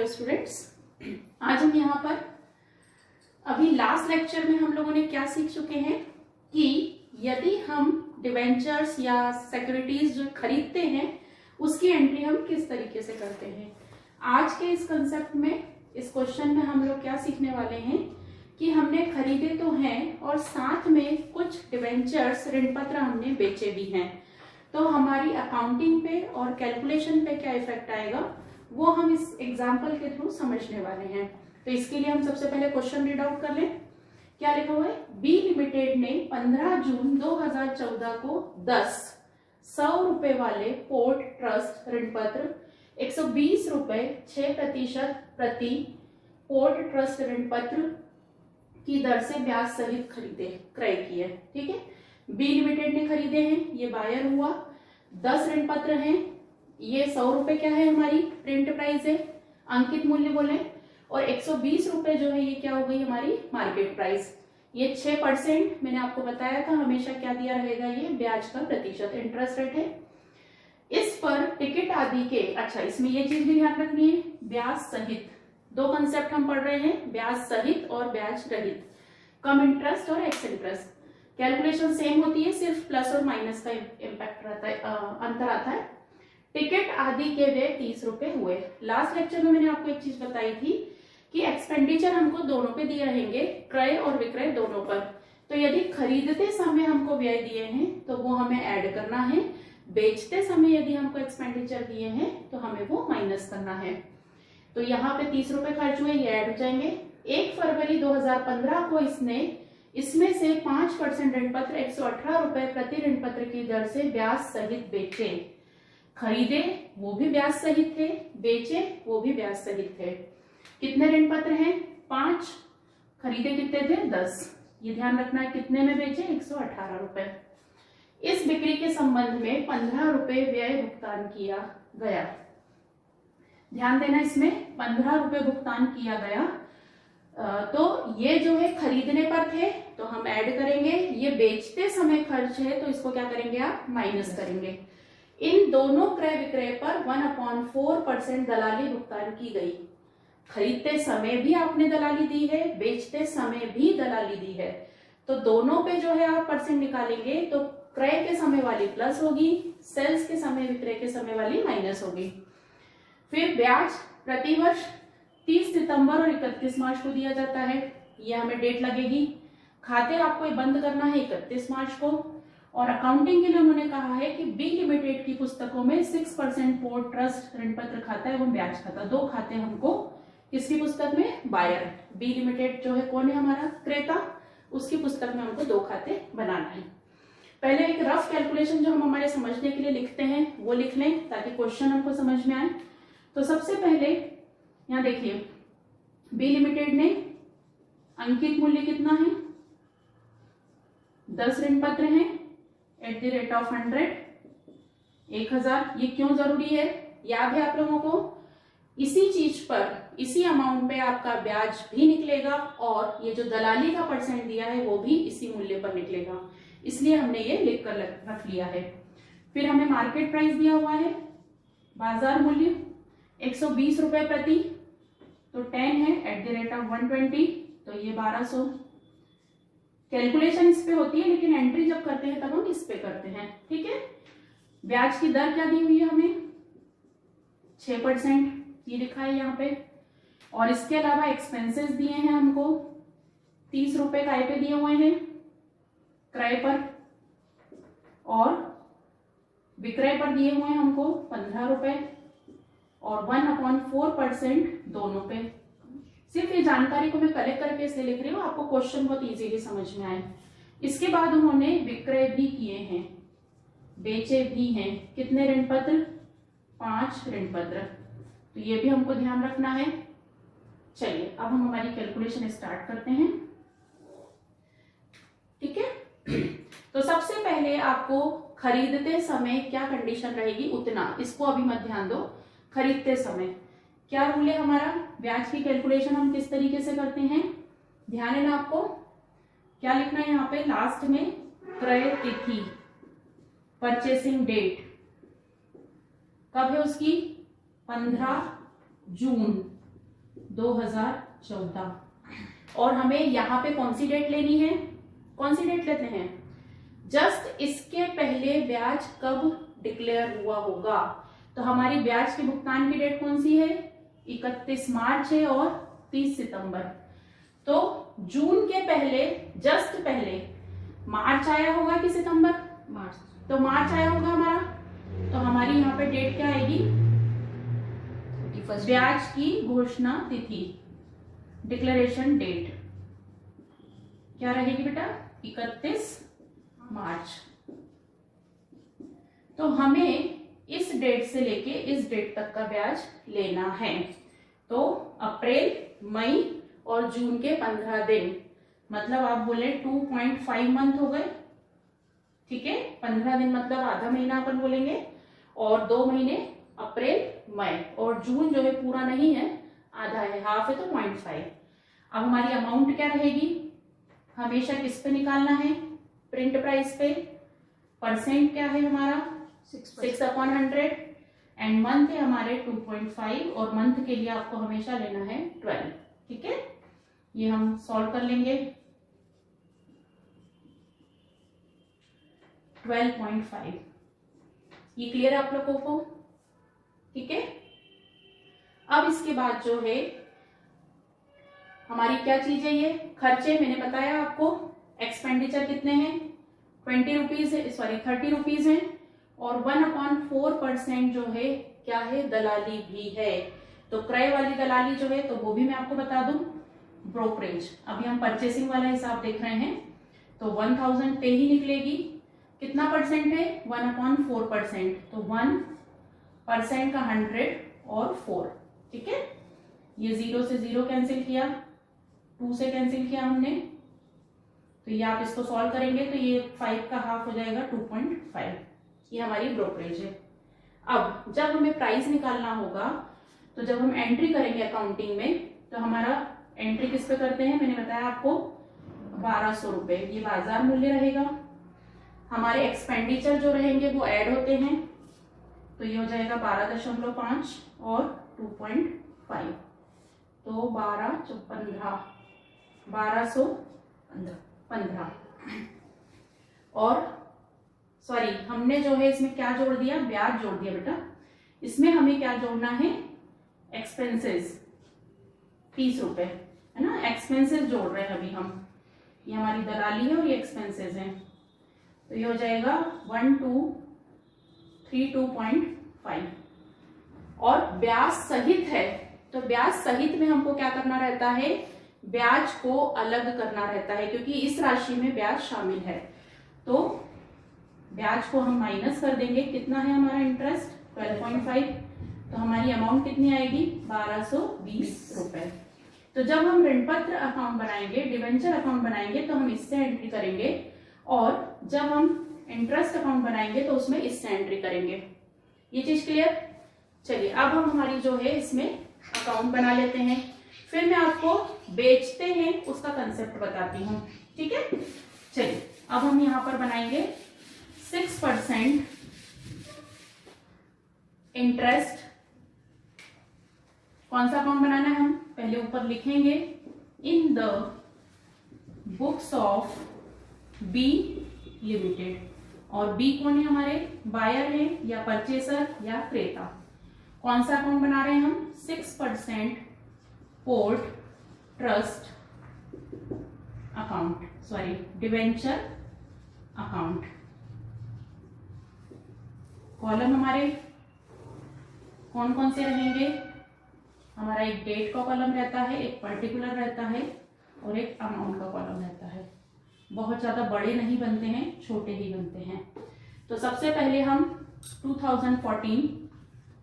Students, आज हम यहाँ पर अभी लास्ट लेक्चर में हम लोगों ने क्या सीख चुके हैं कि यदि हम डिवेंचर्स या सिक्योरिटीज जो खरीदते हैं उसकी एंट्री हम किस तरीके से करते हैं। आज के इस कंसेप्ट में, इस क्वेश्चन में हम लोग क्या सीखने वाले हैं कि हमने खरीदे तो हैं और साथ में कुछ डिवेंचर्स ऋण पत्र हमने बेचे भी हैं, तो हमारी अकाउंटिंग पे और कैलकुलेशन पे क्या इफेक्ट आएगा वो हम इस एग्जाम्पल के थ्रू समझने वाले हैं। तो इसके लिए हम सबसे पहले क्वेश्चन रीड आउट कर लें। क्या लिखा हुआ है? बी लिमिटेड ने 15 जून 2014 को 10 100 रुपए वाले पोर्ट ट्रस्ट ऋण पत्र 120 रुपए 6% प्रति पोर्ट ट्रस्ट ऋण पत्र की दर से ब्याज सहित खरीदे क्रय किए। ठीक है, बी लिमिटेड ने खरीदे हैं, ये बायर हुआ। 10 ऋण पत्र हैं, ये 100 रुपए क्या है हमारी प्रिंट प्राइस है, अंकित मूल्य बोले, और 120 रुपए जो है ये क्या हो गई हमारी मार्केट प्राइस। ये 6% मैंने आपको बताया था हमेशा क्या दिया रहेगा, ये ब्याज का प्रतिशत इंटरेस्ट रेट है। इस पर टिकट आदि के, अच्छा इसमें ये चीज भी ध्यान रखनी है, ब्याज सहित, दो कंसेप्ट हम पढ़ रहे हैं, ब्याज सहित और ब्याज रहित, कम इंटरेस्ट और एक्स इंटरेस्ट। कैलकुलेशन सेम होती है, सिर्फ प्लस और माइनस का इम्पैक्ट रहता है, अंतर आता है। टिकट आदि के वे 30 रुपए हुए। लास्ट लेक्चर में मैंने आपको एक चीज बताई थी कि एक्सपेंडिचर हमको दोनों पे दिए रहेंगे, क्रय और विक्रय दोनों पर। तो यदि खरीदते समय हमको व्यय दिए हैं तो वो हमें ऐड करना है, बेचते समय यदि हमको एक्सपेंडिचर दिए हैं तो हमें वो माइनस करना है। तो यहाँ पे 30 रुपए खर्च हुए, ये ऐड हो जाएंगे। 1 फरवरी 2015 को इसमें से 5% ऋण पत्र 118 रुपए प्रति ऋण पत्र की दर से ब्याज सहित बेचे। खरीदे वो भी ब्याज सहित थे, बेचे वो भी ब्याज सहित थे। कितने ऋण पत्र हैं? 5। खरीदे कितने थे? 10। ये ध्यान रखना है, कितने में बेचे? 118 रुपए। इस बिक्री के संबंध में 15 रुपए व्यय भुगतान किया गया। ध्यान देना, इसमें 15 रुपए भुगतान किया गया। तो ये जो है खरीदने पर थे तो हम ऐड करेंगे, ये बेचते समय खर्च है तो इसको क्या करेंगे आप? माइनस करेंगे। इन दोनों क्रय विक्रय पर 1/4% दलाली भुगतान की गई। खरीदते समय भी आपने दलाली दी है, बेचते समय भी दलाली दी है, तो दोनों पे जो है आप परसेंट निकालेंगे तो क्रय के समय वाली प्लस होगी, सेल्स के समय विक्रय के समय वाली माइनस होगी। फिर ब्याज प्रतिवर्ष 30 सितंबर और 31 मार्च को दिया जाता है, ये हमें डेट लगेगी। खाते आपको बंद करना है 31 मार्च को। और अकाउंटिंग के लिए उन्होंने कहा है कि बी लिमिटेड की पुस्तकों में 6% पोर्ट ट्रस्ट ऋण पत्र खाता एवं ब्याज खाता, 2 खाते हमको किसकी पुस्तक में? बायर। बी लिमिटेड जो है कौन है हमारा? क्रेता, उसकी पुस्तक में हमको 2 खाते बनाना है। पहले एक रफ कैलकुलेशन जो हम हमारे समझने के लिए लिखते हैं वो लिख लें ताकि क्वेश्चन हमको समझ में आए। तो सबसे पहले यहाँ देखिए, बी लिमिटेड ने अंकित मूल्य कितना है? 10 ऋण पत्र हैं एट द रेट ऑफ 100, 1000। ये क्यों जरूरी है? याद है आप लोगों को? इसी चीज पर, इसी अमाउंट पे आपका ब्याज भी निकलेगा और ये जो दलाली का परसेंट दिया है वो भी इसी मूल्य पर निकलेगा, इसलिए हमने ये लिख कर रख लिया है। फिर हमें मार्केट प्राइस दिया हुआ है, बाजार मूल्य 120 रुपए प्रति, तो 10 है एट द रेट ऑफ 120, तो ये 1200। कैलकुलेशन इस पे होती है लेकिन एंट्री जब करते हैं तब हम इस पे करते हैं। ठीक है, ब्याज की दर क्या दी हुई है हमें? 6%, ये लिखा है यहाँ पे। और इसके अलावा एक्सपेंसेस दिए हैं हमको, 30 रुपए काय पे दिए हुए हैं? क्रय पर। और विक्रय पर दिए हुए हैं हमको 15 रुपए और 1/4% दोनों पे। सिर्फ ये जानकारी को मैं कलेक्ट करके इसलिए लिख रही हूँ, आपको क्वेश्चन बहुत इजीली समझ में आए। इसके बाद उन्होंने विक्रय भी किए हैं, बेचे भी हैं। कितने ऋण पत्र? 5 ऋण पत्र, तो ये भी हमको ध्यान रखना है। चलिए अब हम हमारी कैलकुलेशन स्टार्ट करते हैं। ठीक है, तो सबसे पहले आपको खरीदते समय क्या कंडीशन रहेगी उतना, इसको अभी मत ध्यान दो। खरीदते समय क्या रूल है हमारा? ब्याज की कैलकुलेशन हम किस तरीके से करते हैं, ध्यान है ना आपको? क्या लिखना है यहाँ पे लास्ट में? क्रय तिथि, परचेसिंग डेट कब है उसकी? 15 जून 2014। और हमें यहाँ पे कौन सी डेट लेनी है, कौन सी डेट लेते हैं, जस्ट इसके पहले ब्याज कब डिक्लेयर हुआ होगा। तो हमारी ब्याज के भुगतान की डेट कौन सी है, 31 मार्च है और 30 सितंबर। तो जून के पहले, जस्ट पहले मार्च आया होगा कि सितंबर, मार्च, तो मार्च आया होगा हमारा। तो हमारी यहाँ पे डेट क्या आएगी, ब्याज की घोषणा तिथि, डिक्लेरेशन डेट क्या रहेगी बेटा, 31 मार्च। तो हमें इस डेट से लेके इस डेट तक का ब्याज लेना है। तो अप्रैल, मई और जून के 15 दिन, मतलब आप बोले 2.5 मंथ हो गए, ठीक है। 15 दिन मतलब आधा महीना अपन बोलेंगे, और 2 महीने अप्रैल, मई, और जून जो है पूरा नहीं है, आधा है, हाफ है, तो 0.5। अब हमारी अमाउंट क्या रहेगी, हमेशा किस पे निकालना है, प्रिंट प्राइस पे। परसेंट क्या है हमारा 6/100, एंड मंथ है हमारे 2.5, और मंथ के लिए आपको हमेशा लेना है 12, ठीक है। ये हम सॉल्व कर लेंगे। 12.5, ये क्लियर है आप लोगों को, ठीक है। अब इसके बाद जो है हमारी क्या चीज है, ये खर्चे मैंने बताया आपको, एक्सपेंडिचर कितने हैं, 20 रुपीज है, सॉरी 30 रुपीज है, और 1/4% जो है क्या है, दलाली भी है। तो क्रय वाली दलाली जो है, तो वो भी मैं आपको बता दूं, ब्रोकरेज। अभी हम परचेसिंग वाला हिसाब देख रहे हैं, तो 1000 पे ही निकलेगी। कितना परसेंट है, 1/4%, तो 1% का 100 और 4, ठीक है। ये 0 से 0 कैंसिल किया, 2 से कैंसिल किया हमने, तो ये आप इसको सॉल्व करेंगे तो ये 5 का हाफ हो जाएगा 2.5। ये हमारी ब्रोकरेज है। अब जब हमें प्राइस निकालना होगा, तो जब हम एंट्री करेंगे अकाउंटिंग में, तो हमारा एंट्री किस पे करते हैं, मैंने बताया आपको 1200 रुपए, ये बाजार मूल्य रहेगा। हमारे एक्सपेंडिचर जो रहेंगे वो ऐड होते हैं, तो ये हो जाएगा 12.5 और 2.5, तो 1215 और सॉरी हमने जो है इसमें क्या जोड़ दिया, ब्याज जोड़ दिया बेटा। इसमें हमें क्या जोड़ना है, एक्सपेंसेस 30 रुपए है ना, एक्सपेंसेस जोड़ रहे हैं अभी हम, ये हमारी दलाली है और ये एक्सपेंसेस हैं, तो ये हो जाएगा 1232.5। और ब्याज सहित है, तो ब्याज सहित में हमको क्या करना रहता है, ब्याज को अलग करना रहता है, क्योंकि इस राशि में ब्याज शामिल है। तो ब्याज को हम माइनस कर देंगे, कितना है हमारा इंटरेस्ट 12.5, तो हमारी अमाउंट कितनी आएगी 1220 रुपए। तो जब हम ऋण पत्र अकाउंट बनाएंगे, डिवेंचर अकाउंट बनाएंगे, तो हम इससे एंट्री करेंगे, और जब हम इंटरेस्ट अकाउंट बनाएंगे तो उसमें इससे एंट्री करेंगे। ये चीज क्लियर। चलिए अब हम हमारी जो है इसमें अकाउंट बना लेते हैं, फिर मैं आपको बेचते हैं उसका कंसेप्ट बताती हूँ, ठीक है। चलिए अब हम यहाँ पर बनाएंगे 6% इंटरेस्ट। कौन सा अकाउंट बनाना है, हम पहले ऊपर लिखेंगे in the books of B limited, और बी कौन है हमारे, बायर है या परचेसर या क्रेता। कौन सा अकाउंट बना रहे हैं हम, 6% port trust account, sorry debenture account. Column हमारे कौन कौन से रहेंगे, हमारा एक डेट का कॉलम रहता है, एक पर्टिकुलर रहता है, और एक अमाउंट का कॉलम रहता है। बहुत ज्यादा बड़े नहीं बनते हैं, छोटे ही बनते हैं। तो सबसे पहले हम 2014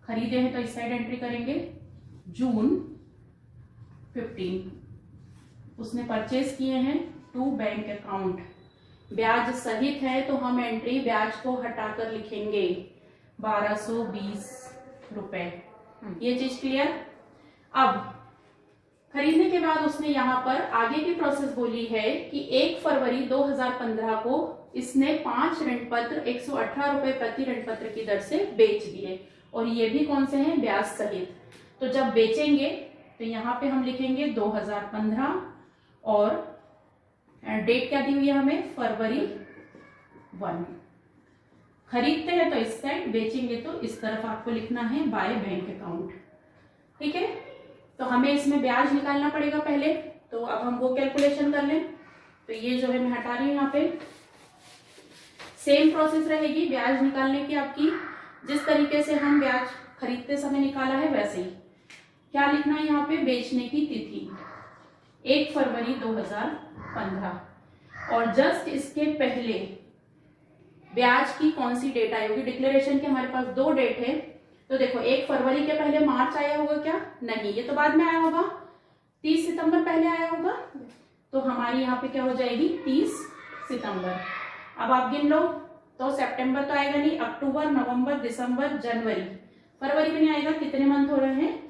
खरीदे हैं, तो इस साइड एंट्री करेंगे, जून 15 उसने परचेज किए हैं टू बैंक अकाउंट, ब्याज सहित है, तो हम एंट्री ब्याज को हटाकर लिखेंगे 1220 रुपए। ये चीज क्लियर। अब खरीदने के बाद उसने यहाँ पर आगे की प्रोसेस बोली है कि 1 फरवरी 2015 को इसने 5 ऋण पत्र 118 रुपए प्रति ऋण पत्र की दर से बेच दिए, और ये भी कौन से हैं, ब्याज सहित। तो जब बेचेंगे तो यहाँ पे हम लिखेंगे 2015 और डेट क्या दी हुई है हमें, फरवरी 1। खरीदते हैं तो इस साइड, बेचेंगे तो इस तरफ आपको लिखना है बाय बैंक अकाउंट। ठीक है, तो हमें इसमें ब्याज निकालना पड़ेगा पहले, तो अब हम वो कैलकुलेशन कर लें। तो ये जो है मैं हटा रही हूँ यहाँ पे। सेम प्रोसेस रहेगी ब्याज निकालने की आपकी, जिस तरीके से हम ब्याज खरीदते समय निकाला है वैसे ही। क्या लिखना है यहाँ पे, बेचने की तिथि 1 फरवरी 2015, और जस्ट इसके पहले ब्याज की कौन सी डेट आई होगी। डिक्लेरेशन के हमारे पास 2 डेट है, तो देखो 1 फरवरी के पहले मार्च आया होगा क्या, नहीं, ये तो बाद में आया होगा। 30 सितंबर पहले आया होगा, तो हमारी यहाँ पे क्या हो जाएगी 30 सितंबर। अब आप गिन लो, तो सितंबर तो आएगा नहीं, अक्टूबर, नवंबर, दिसंबर, जनवरी, फरवरी भी नहीं आएगा। कितने मंथ हो रहे हैं,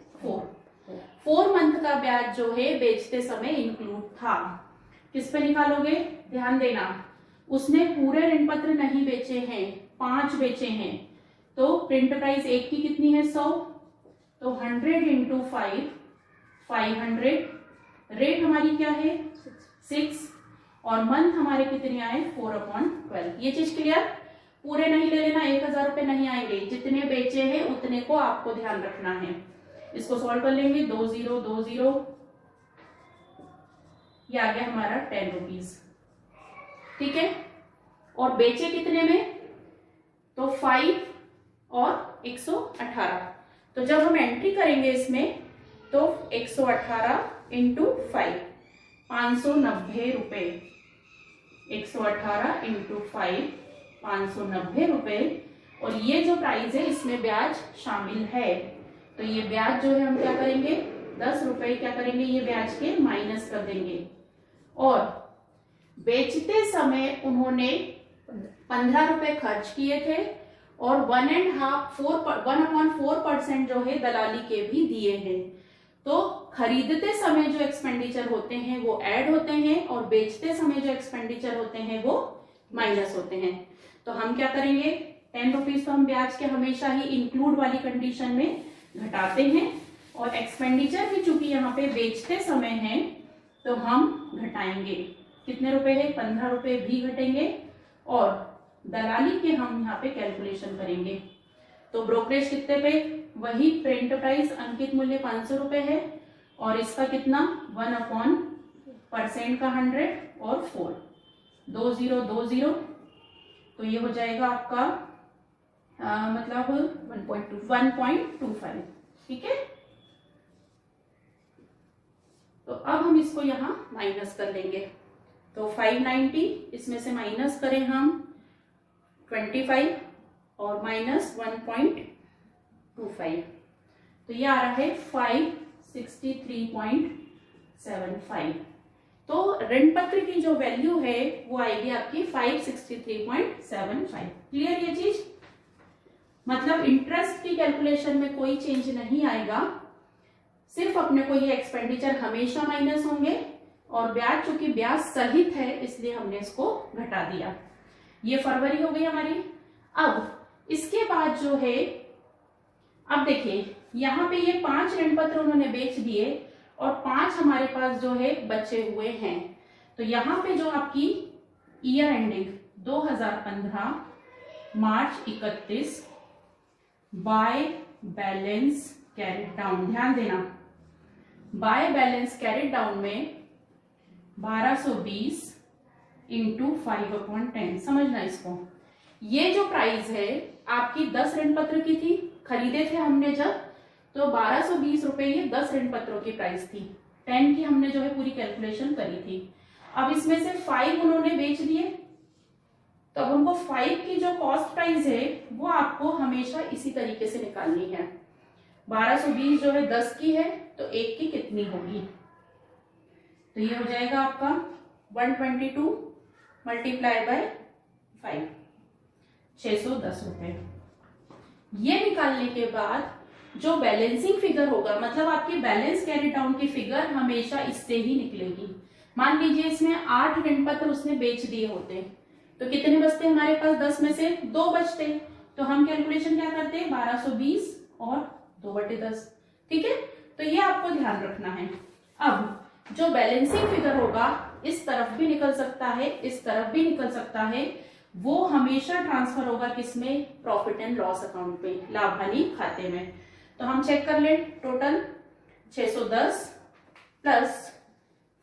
4 मंथ का ब्याज जो है बेचते समय इंक्लूड था। किस पे निकालोगे, ध्यान देना, उसने पूरे ऋण पत्र नहीं बेचे हैं, 5 बेचे हैं, तो प्रिंट प्राइस एक की कितनी है 100, तो 100 इंटू 5 500, रेट हमारी क्या है 6, और मंथ हमारे कितने आए 4/12। ये चीज क्लियर, पूरे नहीं ले लेना, 1000 रुपए नहीं आएंगे, जितने बेचे हैं उतने को आपको ध्यान रखना है। इसको सॉल्व कर लेंगे, 2 0 2 0, ये आ गया हमारा 10 रुपीज। ठीक है, और बेचे कितने में, तो 5 और 118। तो जब हम एंट्री करेंगे इसमें, तो 118 इंटू 5 590 रुपए, 118 इंटू 5 590 रुपए, और ये जो प्राइस है इसमें ब्याज शामिल है, तो ये ब्याज जो है हम क्या करेंगे 10 रुपए क्या करेंगे, ये ब्याज के माइनस कर देंगे। और बेचते समय उन्होंने 15 रुपए खर्च किए थे, और 1/4% जो है दलाली के भी दिए हैं। तो खरीदते समय जो एक्सपेंडिचर होते हैं वो ऐड होते हैं, और बेचते समय जो एक्सपेंडिचर होते हैं वो माइनस होते हैं। तो हम क्या करेंगे, 10 रुपीज तो हम ब्याज के हमेशा ही इंक्लूड वाली कंडीशन में घटाते हैं, और एक्सपेंडिचर भी चूंकि यहाँ पे बेचते समय है तो हम घटाएंगे। कितने रुपए है, 15 रुपए भी घटेंगे, और दलाली के हम यहाँ पे कैलकुलेशन करेंगे। तो ब्रोकरेज कितने पे, वही प्रिंट प्राइस अंकित मूल्य 500 रुपए है, और इसका कितना 1/% का 100 और 4 2 0 2 0, तो ये हो जाएगा आपका मतलब 1.25। ठीक है, तो अब हम इसको यहाँ माइनस कर लेंगे। तो 590, इसमें से माइनस करें हम 25 और माइनस 1.25, तो ये आ रहा है 563.75। तो ऋण पत्र की जो वैल्यू है वो आएगी आपकी 563.75। क्लियर ये चीज, मतलब इंटरेस्ट की कैलकुलेशन में कोई चेंज नहीं आएगा, सिर्फ अपने को ये एक्सपेंडिचर हमेशा माइनस होंगे, और ब्याज चूंकि ब्याज सहित है इसलिए हमने इसको घटा दिया। ये फरवरी हो गई हमारी। अब इसके बाद जो है, अब देखिए यहाँ पे ये 5 ऋण पत्र उन्होंने बेच दिए, और 5 हमारे पास जो है बचे हुए हैं। तो यहाँ पे जो आपकी year ending 2015 March 31 by balance carried down, ध्यान देना, बाय बैलेंस कैरिड डाउन में 1220 इंटू 5/10, समझना इसको। ये जो प्राइस है आपकी 10 ऋण पत्र की थी, खरीदे थे हमने जब, तो 1220 रुपए ये 10 ऋण पत्रों की प्राइस थी। 10 की हमने जो है पूरी कैलकुलेशन करी थी। अब इसमें से 5 उन्होंने बेच दिए, तो अब उनको 5 की जो कॉस्ट प्राइस है वो आपको हमेशा इसी तरीके से निकालनी है। 1220 जो है 10 की है, तो 1 की कितनी होगी, तो ये हो जाएगा आपका 122 मल्टीप्लाई बाय 5, 610 रुपए। ये निकालने के बाद जो बैलेंसिंग फिगर होगा, मतलब आपकी बैलेंस कैरी डाउन की फिगर हमेशा इससे ही निकलेगी। मान लीजिए इसमें 8 ऋण पत्र उसने बेच दिए होते, तो कितने बचते हमारे पास, 10 में से 2 बचते, तो हम कैलकुलेशन क्या करते हैं 1220 और 2/10। ठीक है, तो ये आपको ध्यान रखना है। अब जो बैलेंसिंग फिगर होगा इस तरफ भी निकल सकता है, इस तरफ भी निकल सकता है, वो हमेशा ट्रांसफर होगा किसमें, प्रॉफिट एंड लॉस अकाउंट पे, लाभ हानि खाते में। तो हम चेक कर लें, टोटल 610 प्लस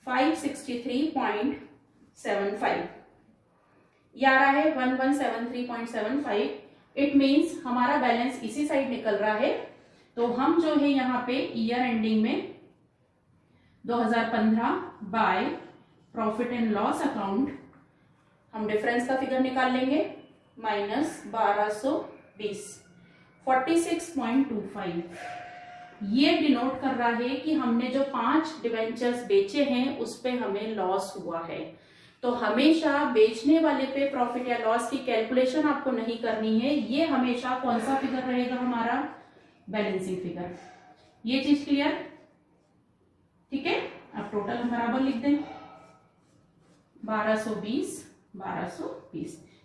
563.75 ये आ रहा है 1173.75। इट मीन्स हमारा बैलेंस इसी साइड निकल रहा है। तो हम जो है यहाँ पे ईयर एंडिंग में 2015 by profit and loss account हम डिफरेंस का फिगर निकाल लेंगे, माइनस 1220 46.25। ये डिनोट कर रहा है कि हमने जो 5 डिवेंचर्स बेचे हैं उस पे हमें लॉस हुआ है। तो हमेशा बेचने वाले पे प्रॉफिट या लॉस की कैलकुलेशन आपको नहीं करनी है, ये हमेशा कौन सा फिगर रहेगा, हमारा बैलेंसिंग फिगर। ये चीज क्लियर, ठीक है। अब टोटल हम बराबर लिख दें 1220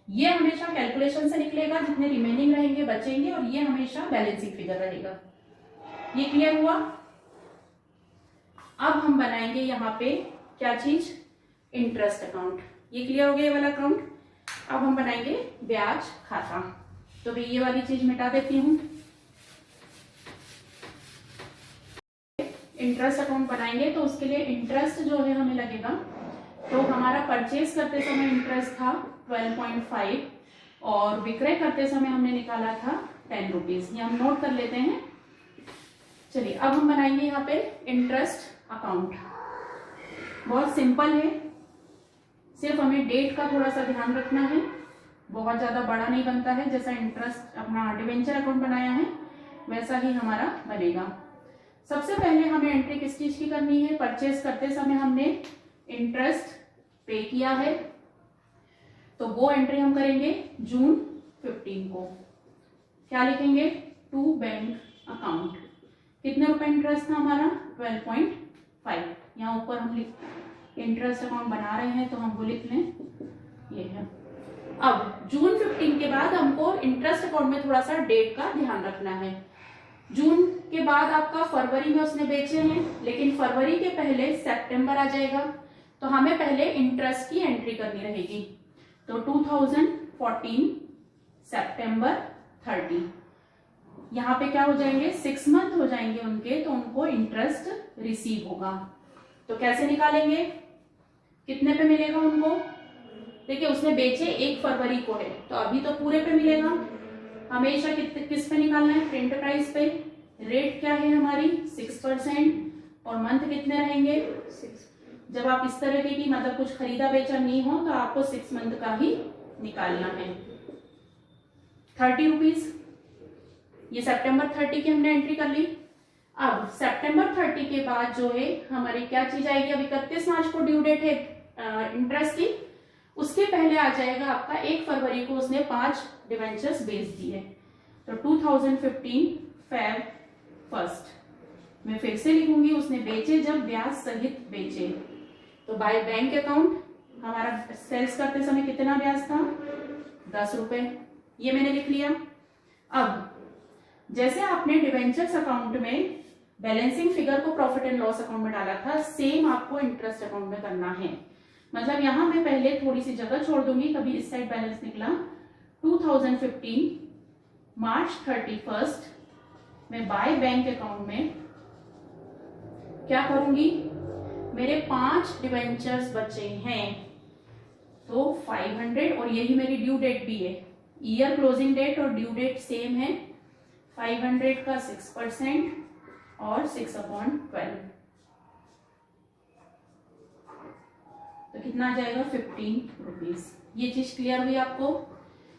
ये हमेशा कैलकुलेशन से निकलेगा, जितने रिमेनिंग रहेंगे बचेंगे, और ये हमेशा बैलेंसिंग फिगर रहेगा। ये क्लियर हुआ। अब हम बनाएंगे यहाँ पे क्या चीज, इंटरेस्ट अकाउंट। ये क्लियर हो गया ये वाला अकाउंट। अब हम बनाएंगे ब्याज खाता। तो भी ये वाली चीज मिटा देती हूँ। इंटरेस्ट अकाउंट बनाएंगे तो उसके लिए इंटरेस्ट जो है हमें लगेगा, तो हमारा परचेज करते समय इंटरेस्ट था 12.5 और विक्रय करते समय हमने निकाला था 10 रुपीज। ये हम नोट कर लेते हैं। चलिए अब हम बनाएंगे यहाँ पे इंटरेस्ट अकाउंट। बहुत सिंपल है, सिर्फ हमें डेट का थोड़ा सा ध्यान रखना है, बहुत ज्यादा बड़ा नहीं बनता है। जैसा इंटरेस्ट अपना डिवेंचर अकाउंट बनाया है वैसा ही हमारा बनेगा। सबसे पहले हमें एंट्री किस चीज की करनी है, परचेज करते समय हमने इंटरेस्ट पे किया है, तो वो एंट्री हम करेंगे जून 15 को। क्या लिखेंगे, टू बैंक अकाउंट। कितने रुपए इंटरेस्ट था हमारा, 12.5। यहाँ ऊपर हम इंटरेस्ट अकाउंट बना रहे हैं तो हम वो लिख लें, ये है। अब जून 15 के बाद हमको इंटरेस्ट अकाउंट में थोड़ा सा डेट का ध्यान रखना है। जून के बाद आपका फरवरी में उसने बेचे हैं, लेकिन फरवरी के पहले सितंबर आ जाएगा, तो हमें पहले इंटरेस्ट की एंट्री करनी रहेगी। तो 2014 सितंबर 30, यहाँ पे क्या हो जाएंगे, 6 मंथ हो जाएंगे उनके, तो उनको इंटरेस्ट रिसीव होगा। तो कैसे निकालेंगे, कितने पे मिलेगा उनको, देखिए उसने बेचे 1 फरवरी को है, तो अभी तो पूरे पे मिलेगा। हमेशा किस पे निकालना है, प्रिंट प्राइस पे। रेट क्या है हमारी 6%, और मंथ कितने रहेंगे 6। जब आप इस तरह की मतलब कुछ खरीदा बेचा नहीं हो तो आपको 6 मंथ का ही निकालना है। 30 रुपीज, ये सितंबर 30 की हमने एंट्री कर ली। अब सितंबर 30 के बाद जो है हमारी क्या चीज आएगी, अब 31 मार्च को ड्यू डेट है इंटरेस्ट की, उसके पहले आ जाएगा आपका 1 फरवरी को उसने 5 डिवेंचर्स बेच दिए, तो 2015 Feb 1 मैं फिर से लिखूंगी, उसने बेचे जब ब्याज सहित बेचे। तो बाय बैंक अकाउंट हमारा सेल्स करते समय कितना ब्याज था, 10 रुपए, ये मैंने लिख लिया। अब जैसे आपने डिवेंचर्स अकाउंट में बैलेंसिंग फिगर को प्रॉफिट एंड लॉस अकाउंट में डाला था, सेम आपको इंटरेस्ट अकाउंट में करना है। मतलब यहां मैं पहले थोड़ी सी जगह छोड़ दूंगी, कभी इस साइड बैलेंस निकला 2015 मार्च 31 मैं बाय बैंक अकाउंट में क्या करूंगी, मेरे 5 डिवेंचर्स बचे हैं तो 500, और यही मेरी ड्यू डेट भी है, ईयर क्लोजिंग डेट और ड्यू डेट सेम है। 500 का 6% और 6/12, तो कितना आ जाएगा 15 रुपीज। ये चीज क्लियर हुई आपको।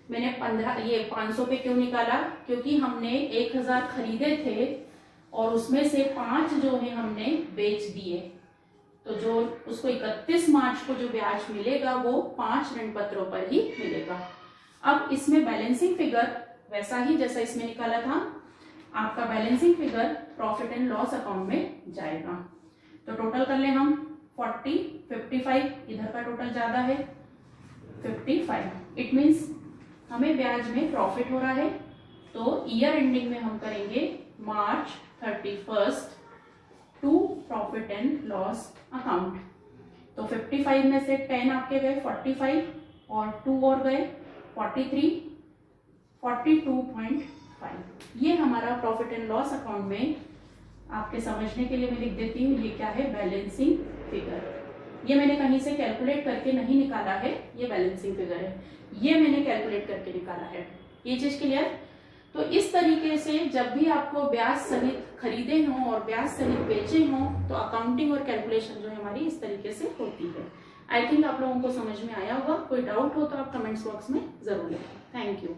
मैंने 500 पे क्यों निकाला, क्योंकि हमने 1000 खरीदे थे और उसमें से 5 जो है हमने बेच दिए, तो जो उसको 31 मार्च को जो ब्याज मिलेगा वो 5 ऋण पत्रों पर ही मिलेगा। अब इसमें बैलेंसिंग फिगर वैसा ही जैसा इसमें निकाला था, आपका balancing figure profit and loss account में जाएगा। तो टोटल कर ले हम 40, 55, इधर का टोटल ज्यादा है 55। इट मीन्स हमें ब्याज में प्रॉफिट हो रहा है, तो ईयर एंडिंग में हम करेंगे March 31 to profit and loss account. तो 55 में से 10 आपके गए 45 और 2 और गए 43, 42.5। ये हमारा प्रॉफिट एंड लॉस अकाउंट में, आपके समझने के लिए मैं लिख देती हूँ, ये क्या है, बैलेंसिंग फिगर। ये मैंने कहीं से कैलकुलेट करके नहीं निकाला है, ये बैलेंसिंग फिगर है, ये मैंने कैलकुलेट करके निकाला है। ये चीज क्लियर। तो इस तरीके से जब भी आपको ब्याज सहित खरीदे हों और ब्याज सहित बेचे हों तो अकाउंटिंग और कैलकुलेशन जो है हमारी इस तरीके से होती है। आई थिंक आप लोगों को समझ में आया होगा। कोई डाउट हो तो आप कमेंट्स बॉक्स में जरूर लिखें। Thank you.